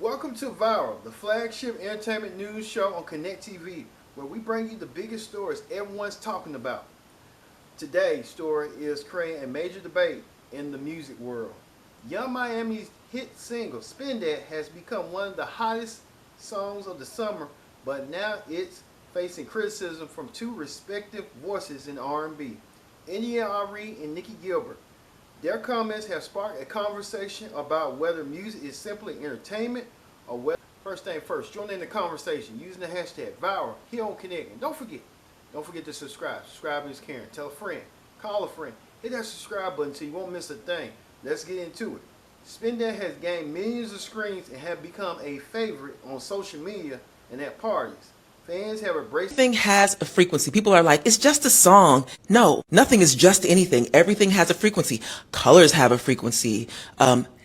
Welcome to Viral, the flagship entertainment news show on Connect TV, where we bring you the biggest stories everyone's talking about. Today's story is creating a major debate in the music world. Young Miami's hit single, Spin That, has become one of the hottest songs of the summer, but now it's facing criticism from two respective voices in R&B, India.Arie and Nicci Gilbert. Their comments have sparked a conversation about whether music is simply entertainment or whether. First thing first, join in the conversation using the hashtag viral here on Connect. And don't forget to subscribe. Subscribing is caring. Tell a friend, call a friend, hit that subscribe button so you won't miss a thing. Let's get into it. Spin That has gained millions of screens and have become a favorite on social media and at parties. Fans have embraced. Everything has a frequency. People are like, it's just a song. No, nothing is just anything. Everything has a frequency. Colors have a frequency.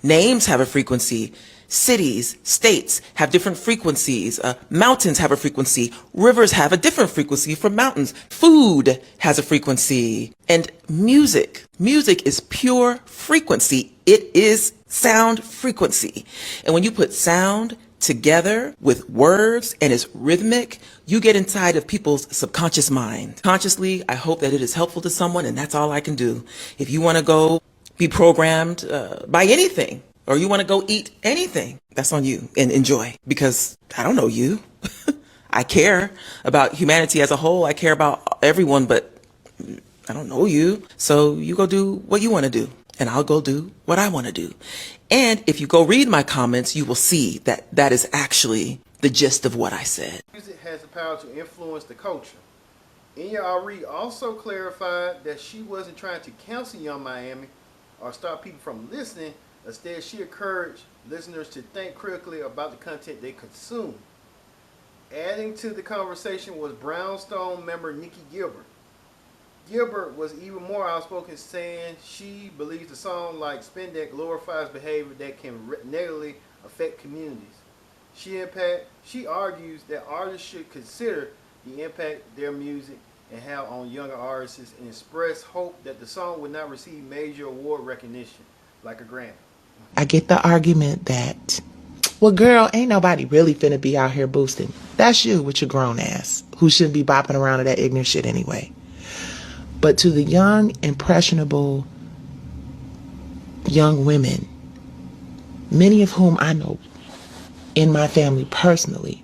Names have a frequency. Cities, states have different frequencies. Mountains have a frequency. Rivers have a different frequency from mountains. Food has a frequency. And music is pure frequency. It is sound frequency. And when you put sound together with words and it's rhythmic, you get inside of people's subconscious mind. Consciously, I hope that it is helpful to someone, and that's all I can do. If you want to go be programmed by anything, or you want to go eat anything, that's on you, and enjoy, because I don't know you. I care about humanity as a whole. I care about everyone, but I don't know you. So you go do what you want to do, and I'll go do what I want to do. And if you go read my comments, you will see that that is actually the gist of what I said. Music has the power to influence the culture. India.Arie also clarified that she wasn't trying to cancel Young Miami or stop people from listening. Instead, she encouraged listeners to think critically about the content they consume. Adding to the conversation was Brownstone member Nicci Gilbert. Gilbert was even more outspoken, saying she believes the song like Spin That glorifies behavior that can negatively affect communities. She argues that artists should consider the impact their music and have on younger artists, and express hope that the song would not receive major award recognition like a Grammy. I get the argument that, well, girl, ain't nobody really finna be out here boosting. That's you with your grown ass, who shouldn't be bopping around to that ignorant shit anyway. But to the young, impressionable young women, many of whom I know in my family personally,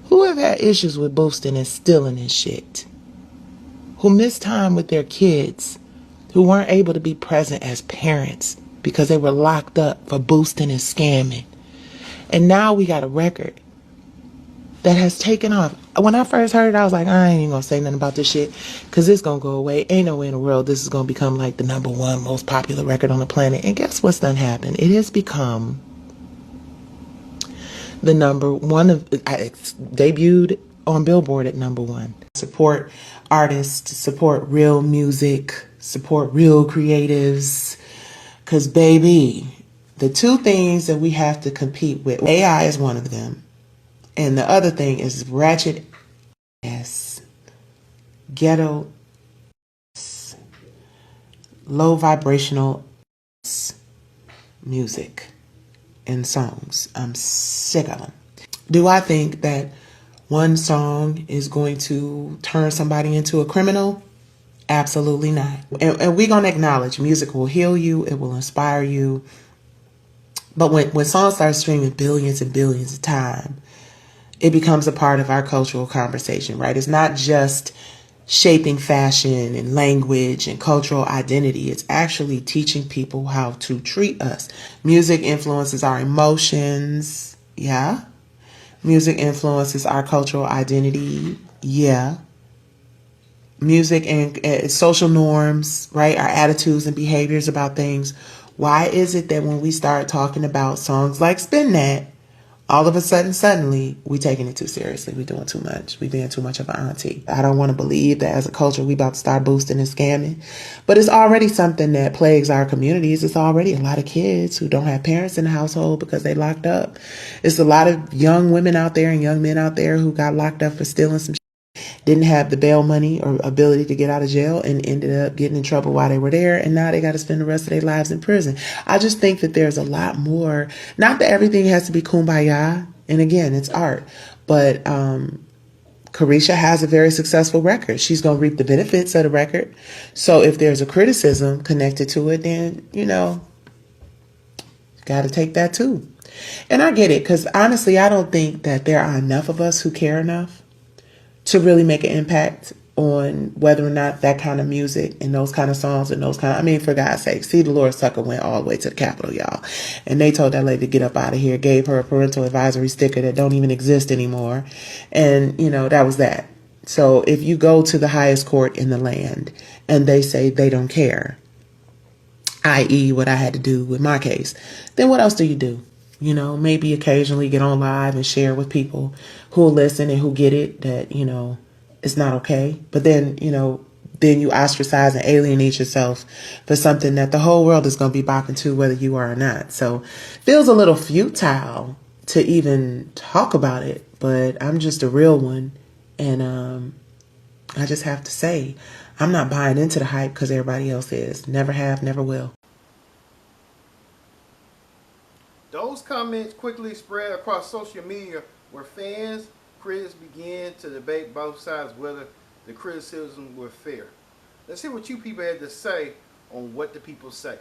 who have had issues with boosting and stealing and shit, who miss time with their kids, who weren't able to be present as parents because they were locked up for boosting and scamming. And now we got a record that has taken off. When I first heard it, I was like, I ain't even gonna say nothing about this shit, because it's gonna go away. Ain't no way in the world this is gonna become like the #1 most popular record on the planet. And guess what's done happened? It has become the #1 it's debuted on Billboard at #1. Support artists, support real music, support real creatives. Because, baby, the two things that we have to compete with, AI is one of them. And the other thing is ratchet ass, ghetto, low vibrational music and songs. I'm sick of them. Do I think that one song is going to turn somebody into a criminal? Absolutely not. And we're going to acknowledge music will heal you. It will inspire you. But when songs start streaming billions and billions of times, it becomes a part of our cultural conversation, right? It's not just shaping fashion and language and cultural identity. It's actually teaching people how to treat us. Music influences our emotions. Yeah. Music influences our cultural identity. Yeah. Music and social norms, right? Our attitudes and behaviors about things. Why is it that when we start talking about songs like Spin That, all of a sudden, suddenly, we taking it too seriously. We doing too much. We being too much of an auntie. I don't want to believe that as a culture we about to start boosting and scamming. But it's already something that plagues our communities. It's already a lot of kids who don't have parents in the household because they locked up. It's a lot of young women out there and young men out there who got locked up for stealing some shit. didn't have the bail money or ability to get out of jail and ended up getting in trouble while they were there. And now they got to spend the rest of their lives in prison. I just think that there's a lot more, not that everything has to be kumbaya. And again, it's art, but, Carisha has a very successful record. She's going to reap the benefits of the record. So if there's a criticism connected to it, then, got to take that too. And I get it, because honestly, I don't think that there are enough of us who care enough to really make an impact on whether or not that kind of music and those kind of songs and for God's sake, see, Dolores Tucker went all the way to the Capitol, y'all. And they told that lady to get up out of here, gave her a parental advisory sticker that don't even exist anymore. And, that was that. So if you go to the highest court in the land and they say they don't care, i.e. what I had to do with my case, then what else do you do? Maybe occasionally get on live and share with people who will listen and who get it that, it's not okay. But then, then you ostracize and alienate yourself for something that the whole world is going to be bopping to, whether you are or not. So feels a little futile to even talk about it, but I'm just a real one. And I just have to say, I'm not buying into the hype because everybody else is. Never have, never will. Those comments quickly spread across social media where fans, critics began to debate both sides whether the criticism was fair. Let's hear what you people had to say on what the people say.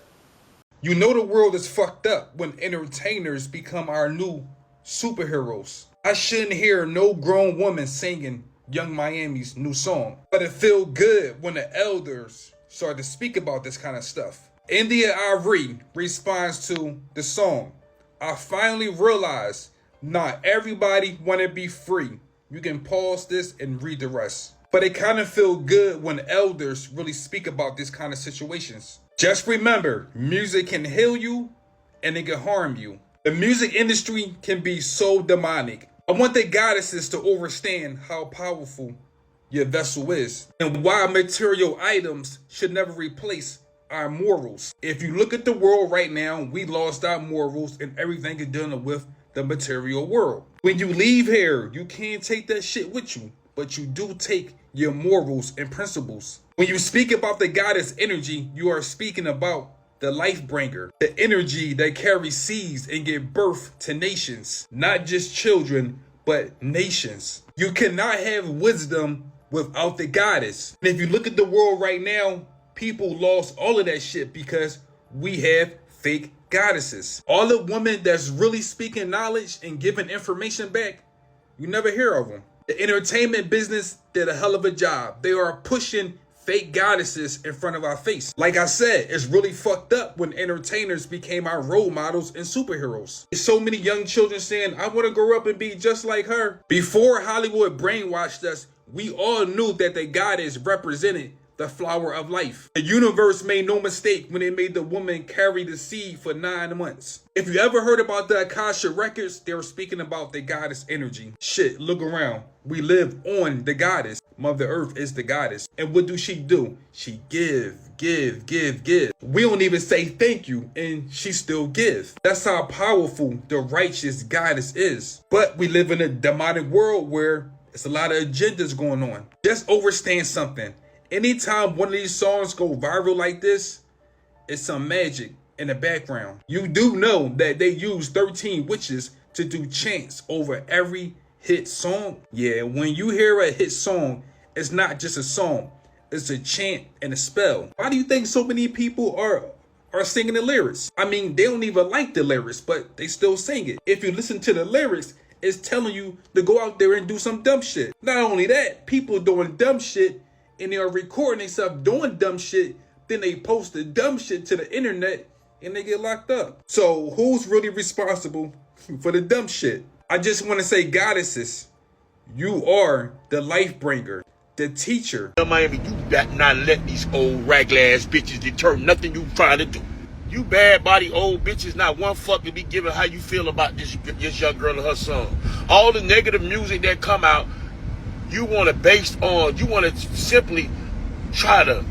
You know the world is fucked up when entertainers become our new superheroes. I shouldn't hear no grown woman singing Young Miami's new song, but it feel good when the elders start to speak about this kind of stuff. India.Arie responds to the song. I finally realized not everybody want to be free. You can pause this and read the rest. But it kind of feel good when elders really speak about this kind of situations. Just remember, music can heal you and it can harm you. The music industry can be so demonic. I want the goddesses to understand how powerful your vessel is and why material items should never replace our morals. If you look at the world right now, we lost our morals and everything is dealing with the material world. When you leave here, you can't take that shit with you, but you do take your morals and principles. When you speak about the goddess energy, you are speaking about the life bringer, the energy that carries seeds and give birth to nations, not just children, but nations. You cannot have wisdom without the goddess. And if you look at the world right now, people lost all of that shit because we have fake goddesses. All the women that's really speaking knowledge and giving information back, you never hear of them. The entertainment business did a hell of a job. They are pushing fake goddesses in front of our face. Like I said, it's really fucked up when entertainers became our role models and superheroes. There's so many young children saying, I want to grow up and be just like her. Before Hollywood brainwashed us, we all knew that the goddess represented the flower of life. The universe made no mistake when it made the woman carry the seed for 9 months. If you ever heard about the Akasha records, they were speaking about the goddess energy. Shit, look around. We live on the goddess. Mother Earth is the goddess. And what do? She give. We don't even say thank you, and she still gives. That's how powerful the righteous goddess is. But we live in a demonic world where it's a lot of agendas going on. Just understand something. Anytime one of these songs go viral like this, it's some magic in the background. You do know that they use 13 witches to do chants over every hit song. Yeah, when you hear a hit song, it's not just a song. It's a chant and a spell. Why do you think so many people are singing the lyrics? I mean, they don't even like the lyrics, but they still sing it. If you listen to the lyrics, it's telling you to go out there and do some dumb shit. Not only that, people doing dumb shit and they are recording themselves doing dumb shit, then they post the dumb shit to the internet and they get locked up. So who's really responsible for the dumb shit? I just want to say, goddesses, you are the life bringer, the teacher. Miami, you better not let these old ragged ass bitches deter nothing you trying to do. You bad body old bitches, not one fuck to be giving how you feel about this young girl and her son. All the negative music that come out, you want to simply try to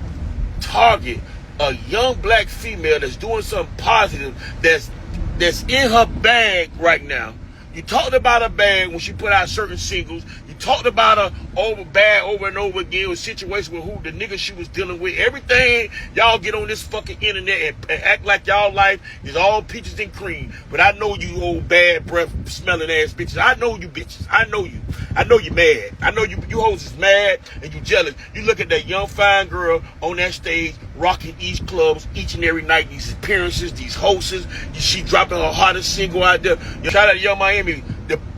target a young black female that's doing something positive, that's in her bag right now. You talked about her bag when she put out certain singles. You talked about her over and over again with situations with who the nigga she was dealing with. Everything y'all get on this fucking internet and act like y'all life is all peaches and cream. But I know you old bad breath smelling ass bitches. I know you bitches. I know you. I know you mad. I know you hoes is mad and you jealous. You look at that young fine girl on that stage rocking these clubs each and every night, these appearances, these hosts. She dropping her hottest single out there. Shout out to Young Miami,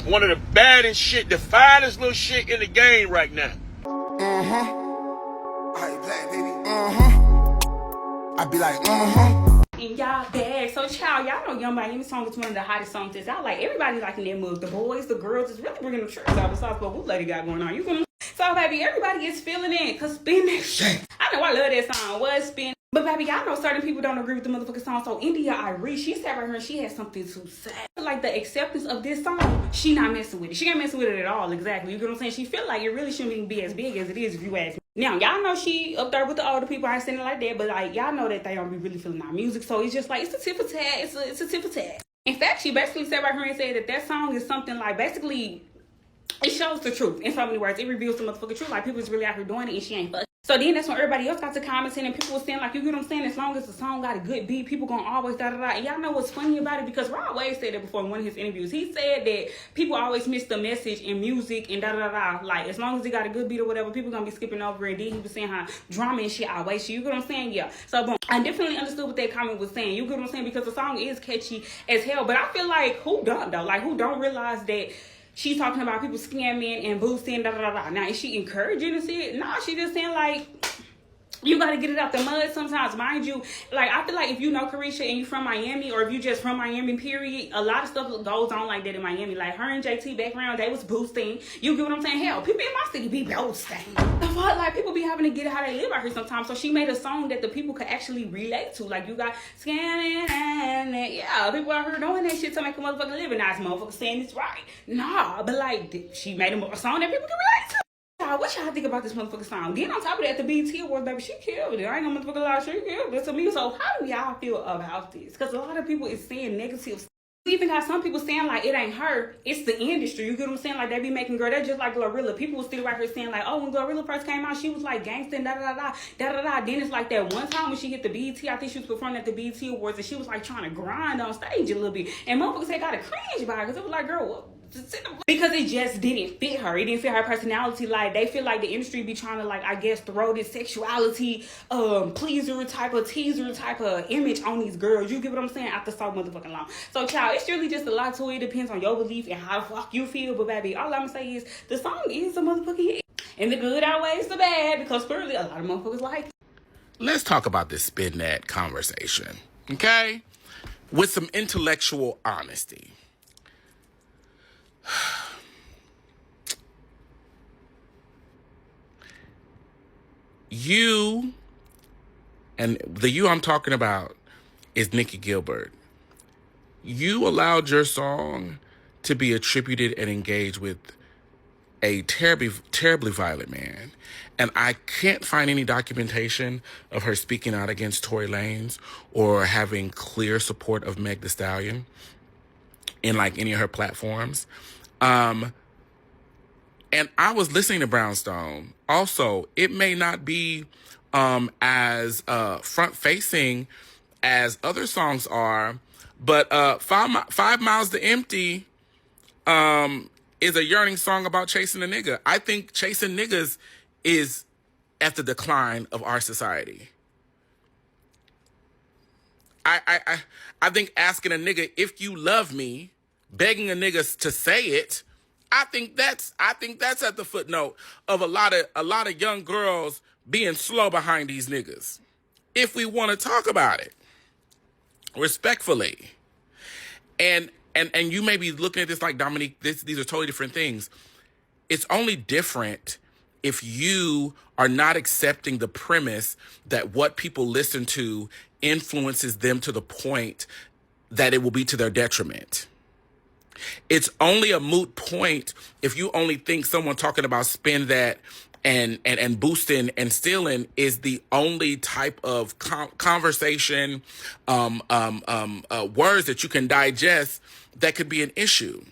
one of the baddest shit, the finest little shit in the game right now. Alright, black baby. I be like, in y'all bag. So child, y'all know Young Miami song is one of the hottest songs that's out. Like everybody's liking that move. The boys, the girls, it's really bringing the tricks out besides what lady got going on. You gonna so baby, everybody is feeling it. Cause spin that shit. I know I love that song. What spin? But baby, y'all know certain people don't agree with the motherfucking song. So India.Arie, she sat right here and she had something to say. Like the acceptance of this song, she not messing with it. She ain't messing with it at all, exactly. You get what I'm saying? She feel like it really shouldn't even be as big as it is if you ask me. Now, y'all know she up there with the older people. I ain't saying it like that, but like y'all know that they don't be really feeling our music. So it's just like, it's a tip for tat. It's a tip for tat. In fact, she basically sat right here and said that song is something like basically, it shows the truth. In so many words, it reveals the motherfucking truth. Like people is really out here doing it and she ain't fucking. So then that's when everybody else got to commenting and people were saying like, you get what I'm saying? As long as the song got a good beat, people gonna always da-da-da. And y'all know what's funny about it? Because Rod Wave said that before in one of his interviews. He said that people always miss the message in music and da-da-da-da. Like, as long as it got a good beat or whatever, people gonna be skipping over it. Then he was saying how drama and shit always shit. You get what I'm saying? Yeah. So, boom. I definitely understood what that comment was saying. You get what I'm saying? Because the song is catchy as hell. But I feel like, who don't though? Like, who don't realize that she's talking about people scamming and boosting, da-da-da-da. Now, is she encouraging to see it? Nah, she just saying like, you gotta get it out the mud sometimes. Mind you, like, I feel like if you know Carisha and you from Miami, or if you just from Miami, period, a lot of stuff goes on like that in Miami. Like, her and JT background, they was boosting. You get what I'm saying? Hell, people in my city be boosting. Like, people be having to get how they live out here sometimes. So she made a song that the people could actually relate to. Like, you got scanning and yeah, people out here doing that shit to make a motherfucking living. Now, it's motherfucker saying it's right. Nah, but like, she made a song that people can relate to. What y'all think about this motherfucking song? Then on top of that, the BET Awards, baby, she killed it. I ain't no motherfucking lie, she killed it to me. So how do y'all feel about this? Because a lot of people is saying negative stuff. Even got some people saying like it ain't her, it's the industry. You get what I'm saying? Like they be making girl, they're just like Glorilla. People was still right here saying like, oh, when Glorilla first came out, she was like gangsta and da-da-da-da. Then it's like that one time when she hit the BET, I think she was performing at the BET Awards and she was like trying to grind on stage a little bit. And motherfuckers had got a cringe by her because it was like, girl, what? Because it just didn't fit her. It didn't fit her personality. Like they feel like the industry be trying to like, I guess, throw this sexuality pleaser type of teaser type of image on these girls. You get what I'm saying? After so motherfucking long. So child, it's really just a lot to it. It depends on your belief and how the fuck you feel. But baby, all I'm gonna say is the song is a motherfucking hit. And the good outweighs the bad because clearly a lot of motherfuckers like it. Let's talk about this spin that conversation, okay? With some intellectual honesty. You, and the you I'm talking about is Nicci Gilbert. You allowed your song to be attributed and engaged with a terribly violent man. And I can't find any documentation of her speaking out against Tory Lanez or having clear support of Meg Thee Stallion in like any of her platforms. And I was listening to Brownstone. Also, it may not be as front-facing as other songs are, but 5 Miles to Empty is a yearning song about chasing a nigga. I think chasing niggas is at the decline of our society. I think asking a nigga if you love me, begging a nigga to say it, I think that's at the footnote of a lot of young girls being slow behind these niggas. If we want to talk about it respectfully, and you may be looking at this like, Dominique, these are totally different things. It's only different if you are not accepting the premise that what people listen to influences them to the point that it will be to their detriment. It's only a moot point if you only think someone talking about spin that and boosting and stealing is the only type of conversation, words that you can digest that could be an issue.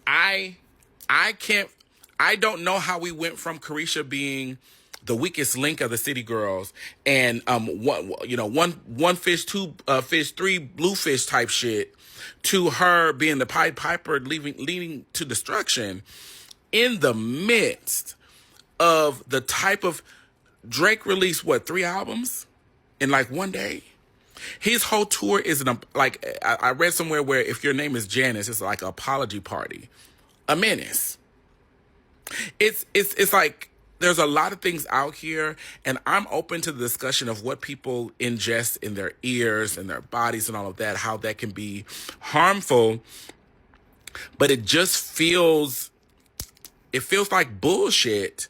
I I don't know how we went from Carisha being the weakest link of the City Girls and one fish, two fish, three bluefish type shit, to her being the Pied Piper leading to destruction in the midst of the type of Drake released 3 albums in like one day. His whole tour is I read somewhere where if your name is Janice, it's like an apology party, a menace. It's like there's a lot of things out here, and I'm open to the discussion of what people ingest in their ears and their bodies and all of that, how that can be harmful. But it just feels like bullshit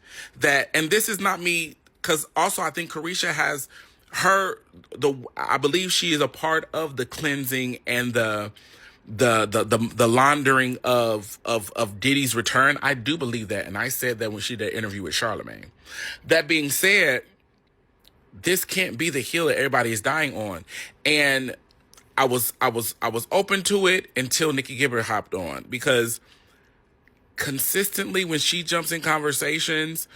and this is not me, because also I think Carisha has I believe she is a part of the cleansing and the laundering of Diddy's return. I do believe that, and I said that when she did an interview with Charlamagne. That being said, this can't be the hill that everybody is dying on, and I was open to it until Nicci Gilbert hopped on, because consistently when she jumps in conversations,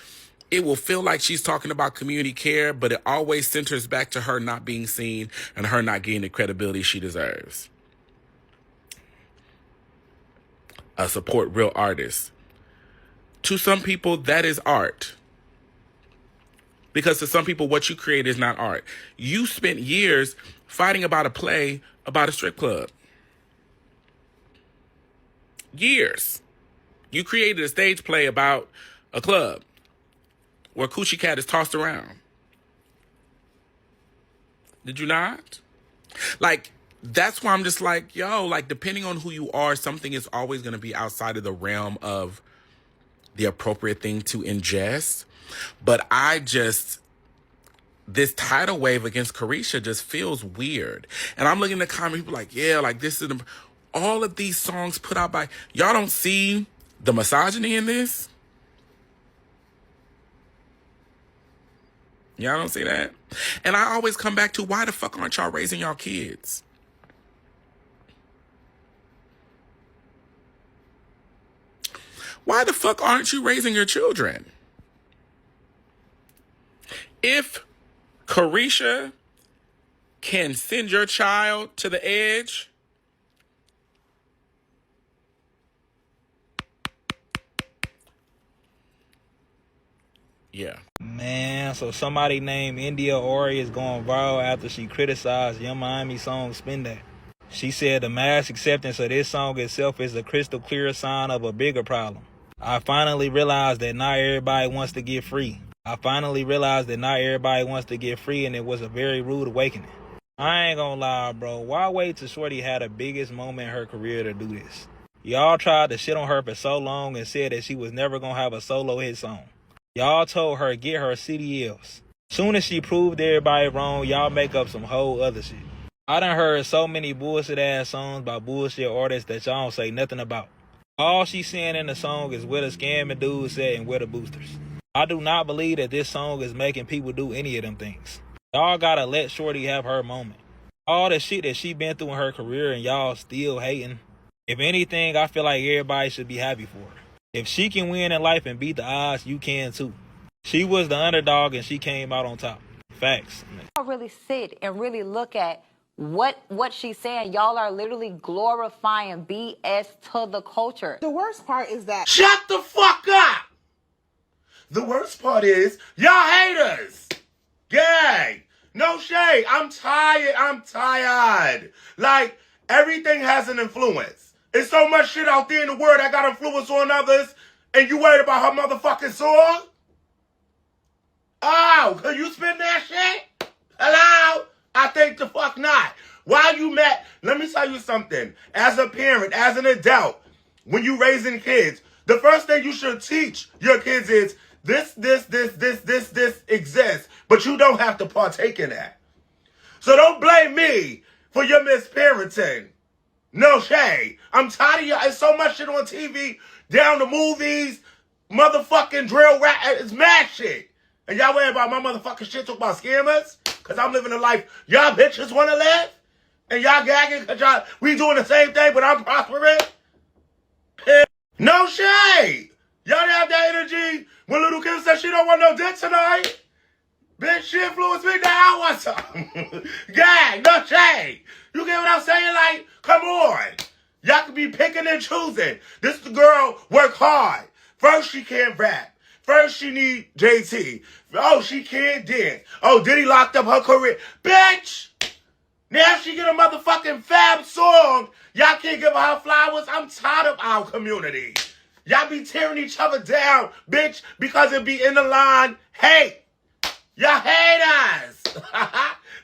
it will feel like she's talking about community care, but it always centers back to her not being seen and her not getting the credibility she deserves. Support real artists. To some people, that is art. Because to some people, what you create is not art. You spent years fighting about a play about a strip club. Years. You created a stage play about a club where Coochie Cat is tossed around. Did you not? Like, that's why I'm just like, depending on who you are, something is always going to be outside of the realm of the appropriate thing to ingest. But this tidal wave against Carisha just feels weird. And I'm looking at the comments, people like, this is all of these songs put out by, y'all don't see the misogyny in this? Y'all don't see that? And I always come back to, why the fuck aren't y'all raising y'all kids? Why the fuck aren't you raising your children? If Carisha can send your child to the edge, yeah. Man, so somebody named India.Arie is going viral after she criticized Young Miami's song Spin That. She said the mass acceptance of this song itself is a crystal clear sign of a bigger problem. I finally realized that not everybody wants to get free. And it was a very rude awakening. I ain't gonna lie, bro. Why wait till Shorty had the biggest moment in her career to do this? Y'all tried to shit on her for so long and said that she was never gonna have a solo hit song. Y'all told her get her CDLs. Soon as she proved everybody wrong, y'all make up some whole other shit. I done heard so many bullshit ass songs by bullshit artists that y'all don't say nothing about. All she's saying in the song is where the scamming dude said and where the boosters. I do not believe that this song is making people do any of them things. Y'all gotta let Shorty have her moment. All the shit that she been through in her career and y'all still hating. If anything, I feel like everybody should be happy for her. If she can win in life and beat the odds, you can too. She was the underdog and she came out on top. Facts. Y'all really sit and really look at what she's saying. Y'all are literally glorifying BS to the culture. The worst part is that... Shut the fuck up! The worst part is, y'all haters! Gang! No shade. I'm tired. Like, everything has an influence. There's so much shit out there in the world that got influence on others, and you worried about her motherfucking song? Oh, could you spin that shit? Hello? I think the fuck not. Why you mad? Let me tell you something. As a parent, as an adult, when you raising kids, the first thing you should teach your kids is this exists, but you don't have to partake in that. So don't blame me for your misparenting. No shade. I'm tired of y'all. There's so much shit on TV, down to movies, motherfucking drill rap. It's mad shit. And y'all worry about my motherfucking shit, talk about scammers? Because I'm living a life y'all bitches want to live? And y'all gagging because we doing the same thing, but I'm prospering? No shade. Y'all didn't have that energy when Little Kim said she don't want no dick tonight. Bitch, she influenced me now. I want some. Gang, no shade. You get what I'm saying? Like, come on. Y'all could be picking and choosing. This the girl work hard. First, she can't rap. First, she need JT. Oh, she can't dance. Oh, Diddy locked up her career. Bitch! Now she get a motherfucking fab song. Y'all can't give her flowers. I'm tired of our community. Y'all be tearing each other down, bitch, because it be in the line. Hate. Y'all hate us.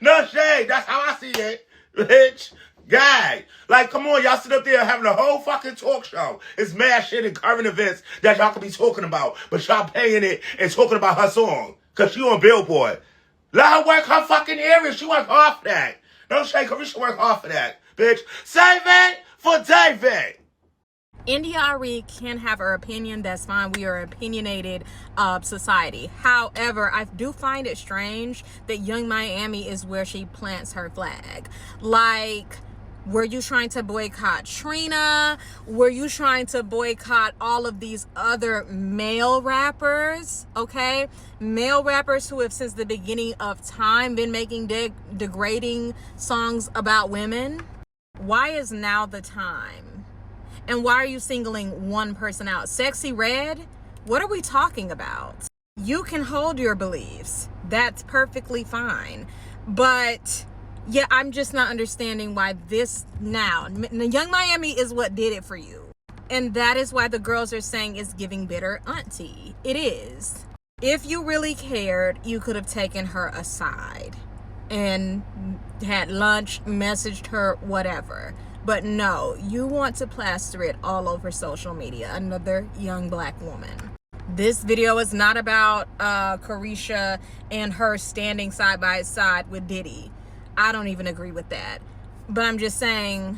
No shade. That's how I see it, bitch. Guy. Like, come on, y'all sit up there having a whole fucking talk show. It's mad shit and current events that y'all could be talking about, but y'all paying it and talking about her song. Because she on Billboard. Let her work her fucking area. She work hard for that. No shade, Carisha work hard for that, bitch. Save it for David. India.Arie can have her opinion. That's fine. We are an opinionated society. However, I do find it strange that Young Miami is where she plants her flag. Like, were you trying to boycott Trina? Were you trying to boycott all of these other male rappers? Okay? Male rappers who have since the beginning of time been making degrading songs about women? Why is now the time? And why are you singling one person out? Sexy Red? What are we talking about? You can hold your beliefs. That's perfectly fine. But yeah, I'm just not understanding why this now. Young Miami is what did it for you. And that is why the girls are saying it's giving bitter auntie. It is. If you really cared, you could have taken her aside and had lunch, messaged her, whatever. But no, you want to plaster it all over social media. Another young black woman. This video is not about Carisha and her standing side by side with Diddy. I don't even agree with that. But I'm just saying,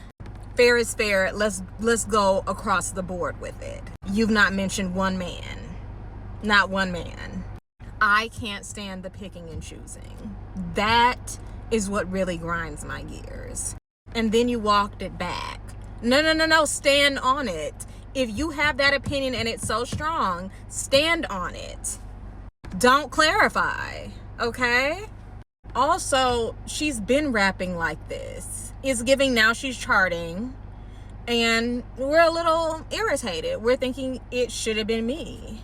fair is fair. Let's go across the board with it. You've not mentioned one man. Not one man. I can't stand the picking and choosing. That is what really grinds my gears. And then you walked it back. No, stand on it. If you have that opinion and it's so strong, stand on it. Don't clarify, okay? Also, she's been rapping like this. It's giving now she's charting, and we're a little irritated. We're thinking it should have been me.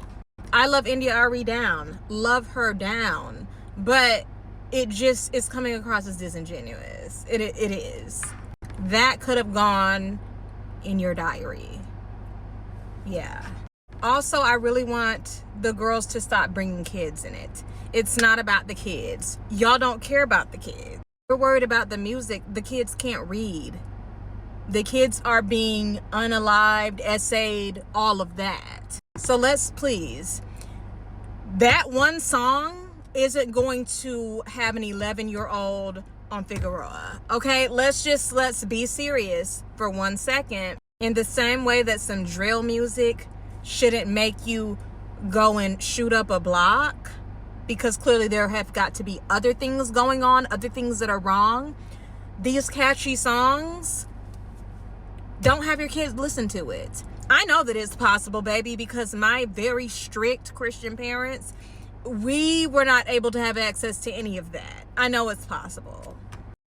I love India.Arie down, love her down, but it just is coming across as disingenuous. It is. That could have gone in your diary. Yeah. Also, I really want the girls to stop bringing kids in it. It's not about the kids. Y'all don't care about the kids. We're worried about the music. The kids can't read. The kids are being unalived, essayed, all of that. So let's please. That one song isn't going to have an 11-year-old on Figueroa. Okay, let's be serious for 1 second. In the same way that some drill music shouldn't make you go and shoot up a block, because clearly there have got to be other things going on, other things that are wrong. These catchy songs, don't have your kids listen to it. I know that it's possible, baby, because my very strict Christian parents, we were not able to have access to any of that. I know it's possible.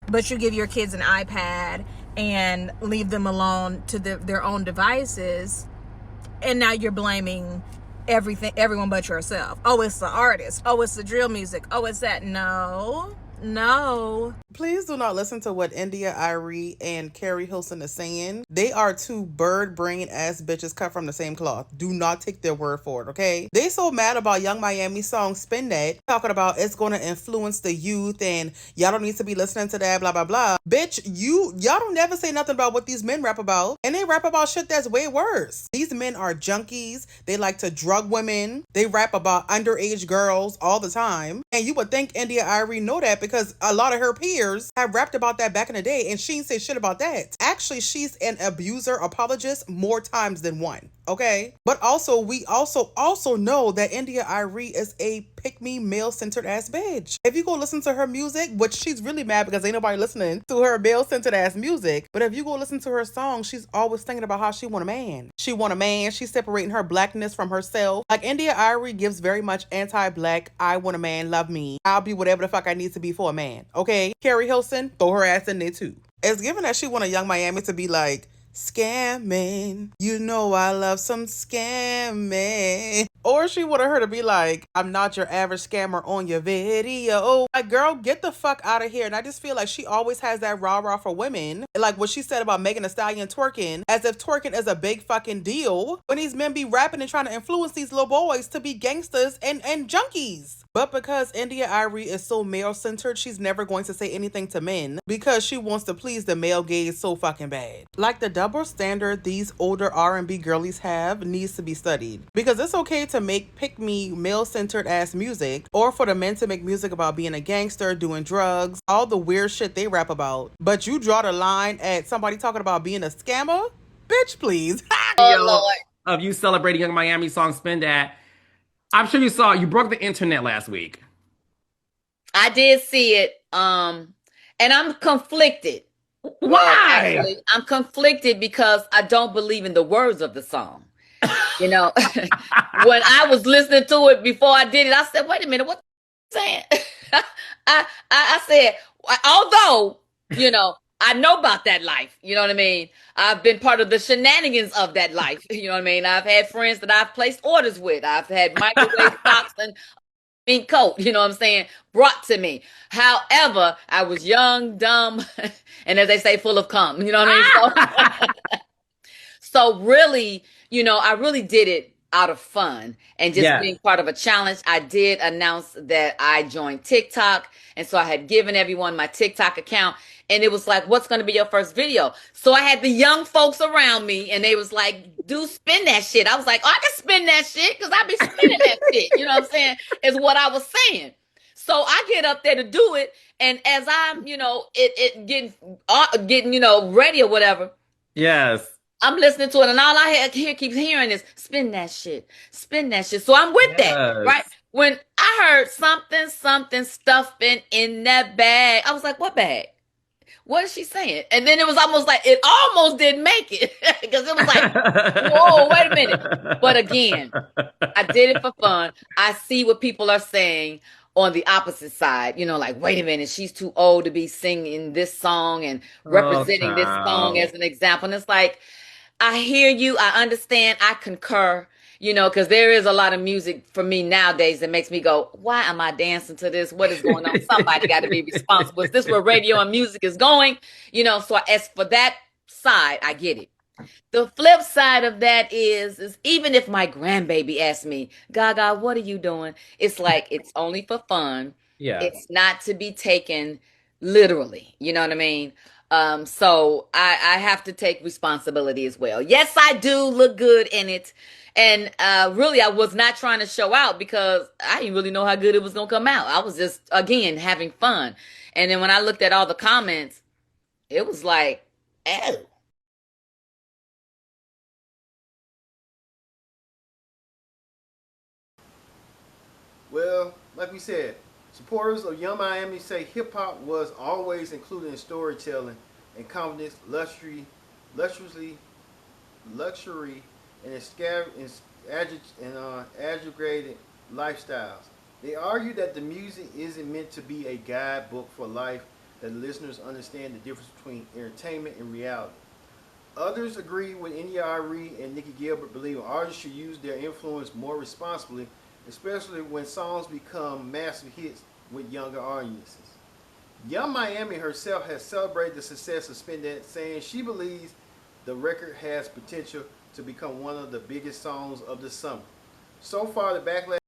But you give your kids an iPad and leave them alone to their own devices, and now you're blaming everyone but yourself. Oh, it's the artist. Oh, it's the drill music. Oh, it's that. No. Please do not listen to what India.Arie and Carrie Hilson is saying. They are two bird brain ass bitches cut from the same cloth. Do not take their word for it, okay? They so mad about Young Miami's song Spin That, talking about it's going to influence the youth and y'all don't need to be listening to that, blah, blah, blah. Bitch, y'all don't never say nothing about what these men rap about. And they rap about shit that's way worse. These men are junkies. They like to drug women. They rap about underage girls all the time. And you would think India.Arie know that because a lot of her peers have rapped about that back in the day and she ain't say shit about that. Actually, she's an abuser apologist more times than one. Okay, but also we also know that India.Arie is a pick-me male-centered ass bitch. If you go listen to her music, which she's really mad because ain't nobody listening to her male-centered ass music, but if you go listen to her songs, she's always thinking about how she want a man. She want a man. She's separating her blackness from herself. Like India.Arie gives very much anti-black. I want a man, love me. I'll be whatever the fuck I need to be for a man. Okay, Carrie Hilson, throw her ass in there too. It's given that she want a Young Miami to be like, scamming. You know I love some scamming. Or she wanted her to be like, I'm not your average scammer on your video. Like, girl, get the fuck out of here. And I just feel like she always has that rah-rah for women. Like what she said about Megan Thee Stallion twerking, as if twerking is a big fucking deal when these men be rapping and trying to influence these little boys to be gangsters and junkies. But because India.Arie is so male-centered, she's never going to say anything to men because she wants to please the male gaze so fucking bad. Like the double standard these older R&B girlies have needs to be studied. Because it's okay to make pick-me male-centered ass music, or for the men to make music about being a gangster, doing drugs, all the weird shit they rap about. But you draw the line at somebody talking about being a scammer? Bitch, please. Of you celebrating Young Miami song Spin That. I'm sure you saw, you broke the internet last week. I did see it. And I'm conflicted. Why? Actually, I'm conflicted because I don't believe in the words of the song. You know, when I was listening to it before I did it, I said, wait a minute, what are you saying? I said, although, you know, I know about that life. You know what I mean? I've been part of the shenanigans of that life. You know what I mean? I've had friends that I've placed orders with. I've had microwave socks and pink coat, you know what I'm saying, brought to me. However, I was young, dumb, and as they say, full of cum. You know what I mean? So really, you know, I really did it out of fun and just being part of a challenge. I did announce that I joined TikTok. And so I had given everyone my TikTok account. And it was like, what's going to be your first video? So I had the young folks around me and they was like, do spin that shit. I was like, oh, I can spin that shit because I be spinning that shit. You know what I'm saying? Is what I was saying. So I get up there to do it. And as I'm, you know, getting, you know, ready or whatever. Yes. I'm listening to it, and all I keep hearing is spin that shit, spin that shit. So I'm with that, right? When I heard something stuffing in that bag, I was like, what bag? What is she saying? And then it was almost like, it almost didn't make it because it was like, whoa, wait a minute. But again, I did it for fun. I see what people are saying on the opposite side, you know, like, wait a minute, she's too old to be singing this song and representing this song as an example. And it's like, I hear you. I understand. I concur, you know, because there is a lot of music for me nowadays that makes me go, why am I dancing to this? What is going on? Somebody got to be responsible. Is this where radio and music is going? You know, so as for that side, I get it. The flip side of that is even if my grandbaby asks me, Gaga, what are you doing? It's like, it's only for fun. Yeah. It's not to be taken literally. You know what I mean? So I have to take responsibility as well. Yes, I do look good in it. And really, I was not trying to show out because I didn't really know how good it was going to come out. I was just, again, having fun. And then when I looked at all the comments, it was like, oh. Well, like we said, supporters of Young Miami say hip-hop was always included in storytelling and confidence, luxury, and aggregated lifestyles. They argue that the music isn't meant to be a guidebook for life, that listeners understand the difference between entertainment and reality. Others agree with India.Arie and Nicci Gilbert, believing artists should use their influence more responsibly, especially when songs become massive hits with younger audiences. Young Miami herself has celebrated the success of Spin That, saying she believes the record has potential to become one of the biggest songs of the summer. So far, the Backlash